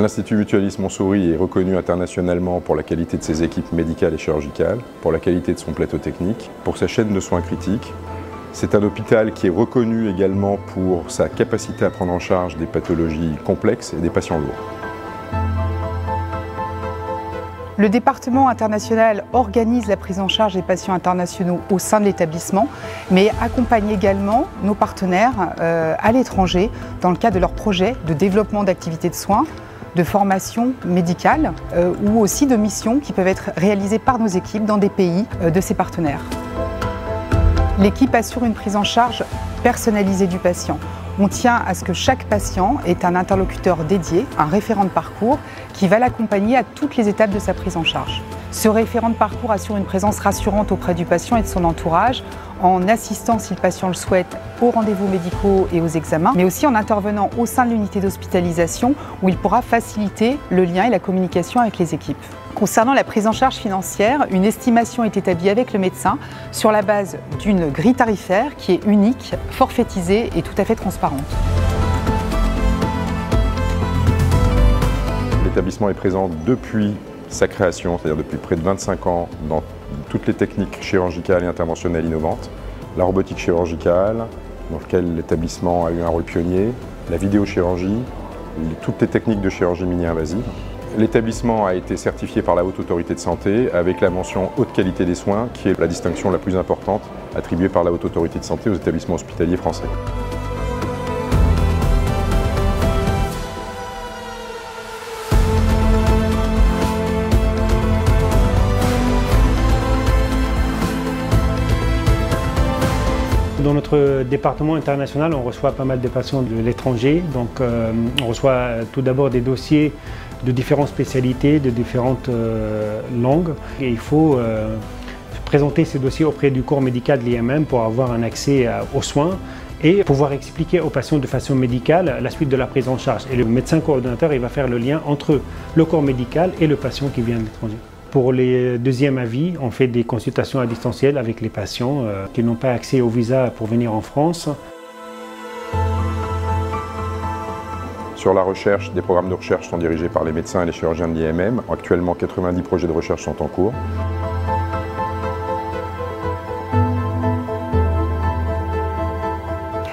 L'Institut Mutualiste Montsouris est reconnu internationalement pour la qualité de ses équipes médicales et chirurgicales, pour la qualité de son plateau technique, pour sa chaîne de soins critiques. C'est un hôpital qui est reconnu également pour sa capacité à prendre en charge des pathologies complexes et des patients lourds. Le département international organise la prise en charge des patients internationaux au sein de l'établissement, mais accompagne également nos partenaires à l'étranger dans le cadre de leurs projets de développement d'activités de soins, de formation médicale ou aussi de missions qui peuvent être réalisées par nos équipes dans des pays de ces partenaires. L'équipe assure une prise en charge personnalisée du patient. On tient à ce que chaque patient ait un interlocuteur dédié, un référent de parcours, qui va l'accompagner à toutes les étapes de sa prise en charge. Ce référent de parcours assure une présence rassurante auprès du patient et de son entourage, en assistant, si le patient le souhaite, aux rendez-vous médicaux et aux examens, mais aussi en intervenant au sein de l'unité d'hospitalisation où il pourra faciliter le lien et la communication avec les équipes. Concernant la prise en charge financière, une estimation est établie avec le médecin sur la base d'une grille tarifaire qui est unique, forfaitisée et tout à fait transparente. L'établissement est présent depuis sa création, c'est-à-dire depuis près de 25 ans, dans toutes les techniques chirurgicales et interventionnelles innovantes, la robotique chirurgicale, dans laquelle l'établissement a eu un rôle pionnier, la vidéochirurgie, toutes les techniques de chirurgie mini-invasive. L'établissement a été certifié par la Haute Autorité de Santé avec la mention Haute Qualité des Soins, qui est la distinction la plus importante attribuée par la Haute Autorité de Santé aux établissements hospitaliers français. Dans notre département international, on reçoit pas mal de patients de l'étranger. Donc, on reçoit tout d'abord des dossiers de différentes spécialités, de différentes langues. Et il faut présenter ces dossiers auprès du corps médical de l'IMM pour avoir un accès aux soins et pouvoir expliquer aux patients de façon médicale la suite de la prise en charge. Et le médecin coordonnateur, il va faire le lien entre le corps médical et le patient qui vient de l'étranger. Pour les deuxièmes avis, on fait des consultations à distanciel avec les patients qui n'ont pas accès au visa pour venir en France. Sur la recherche, des programmes de recherche sont dirigés par les médecins et les chirurgiens de l'IMM. Actuellement, 90 projets de recherche sont en cours.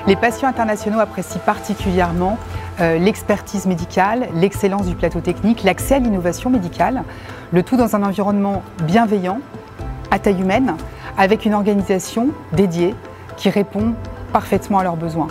Les patients internationaux apprécient particulièrement l'expertise médicale, l'excellence du plateau technique, l'accès à l'innovation médicale, le tout dans un environnement bienveillant, à taille humaine, avec une organisation dédiée qui répond parfaitement à leurs besoins.